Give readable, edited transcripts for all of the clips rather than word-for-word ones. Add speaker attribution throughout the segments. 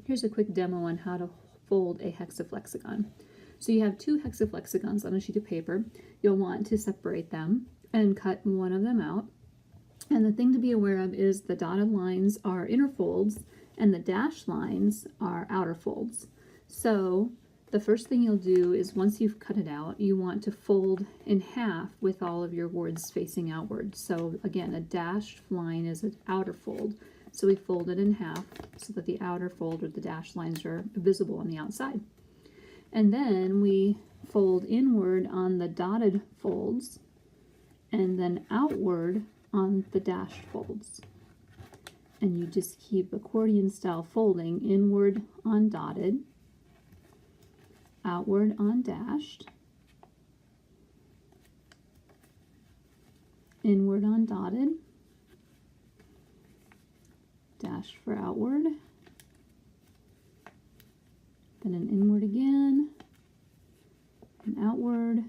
Speaker 1: Here's a quick demo on how to fold a hexaflexagon. So you have two hexaflexagons on a sheet of paper. You'll want to separate them and cut one of them out. And the thing to be aware of is the dotted lines are inner folds and the dashed lines are outer folds. So the first thing you'll do is once you've cut it out, you want to fold in half with all of your words facing outward. So again, a dashed line is an outer fold. So we fold it in half so that the outer fold or the dashed lines are visible on the outside. And then we fold inward on the dotted folds and then outward on the dashed folds. And you just keep accordion style folding, inward on dotted, outward on dashed, inward on dotted, dash for outward, then an inward again, and outward,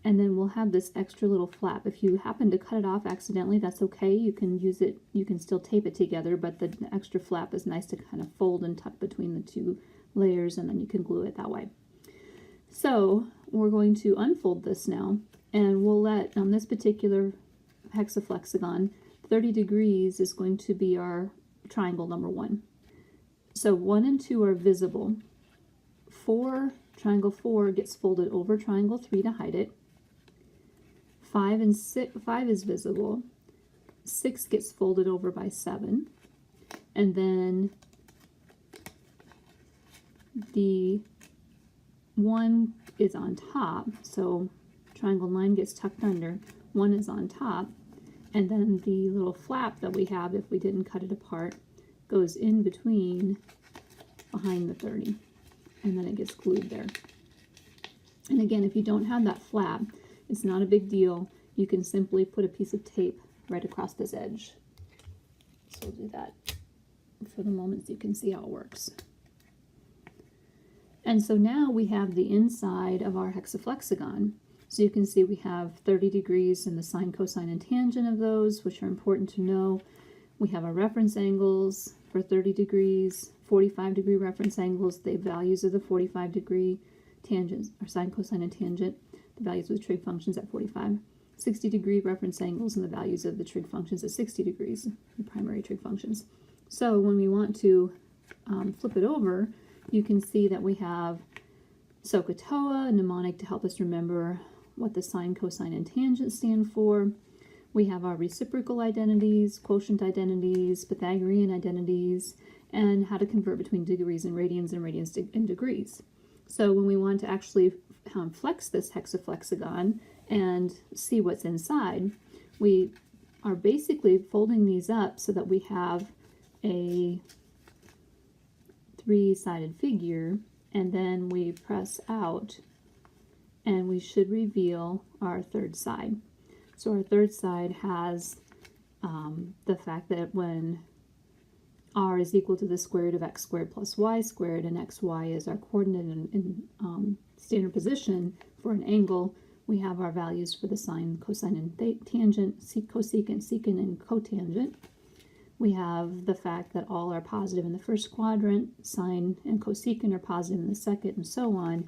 Speaker 1: and then we'll have this extra little flap. If you happen to cut it off accidentally, that's okay. You can use it, you can still tape it together, but the extra flap is nice to kind of fold and tuck between the two layers, and then you can glue it that way. So we're going to unfold this now, and we'll let, on this particular hexaflexagon, 30 degrees is going to be our triangle number 1. So 1 and 2 are visible. Triangle 4 gets folded over triangle 3 to hide it. 5 is visible. 6 gets folded over by 7. And then the 1 is on top, so triangle 9 gets tucked under. 1 is on top. And then the little flap that we have, if we didn't cut it apart, goes in between behind the 30. And then it gets glued there. And again, if you don't have that flap, it's not a big deal. You can simply put a piece of tape right across this edge. So we'll do that for the moment so you can see how it works. And so now we have the inside of our hexaflexagon. So you can see we have 30 degrees and the sine, cosine, and tangent of those, which are important to know. We have our reference angles for 30 degrees, 45-degree reference angles, the values of the 45-degree tangents, or sine, cosine, and tangent, the values of the trig functions at 45, 60-degree reference angles, and the values of the trig functions at 60 degrees, the primary trig functions. So when we want to flip it over, you can see that we have SOHCAHTOA, a mnemonic to help us remember what the sine, cosine, and tangent stand for. We have our reciprocal identities, quotient identities, Pythagorean identities, and how to convert between degrees and radians and degrees. So when we want to actually flex this hexaflexagon and see what's inside, we are basically folding these up so that we have a 3-sided figure, and then we press out and we should reveal our third side. So our third side has the fact that when r is equal to the square root of x squared plus y squared, and xy is our coordinate in standard position for an angle, we have our values for the sine, cosine, and tangent, cosecant, secant, and cotangent. We have the fact that all are positive in the first quadrant, sine and cosecant are positive in the second, and so on.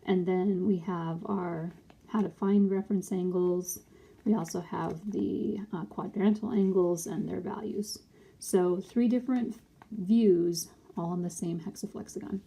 Speaker 1: And then we have our how to find reference angles. We also have the quadrantal angles and their values. So 3 different views all on the same hexaflexagon.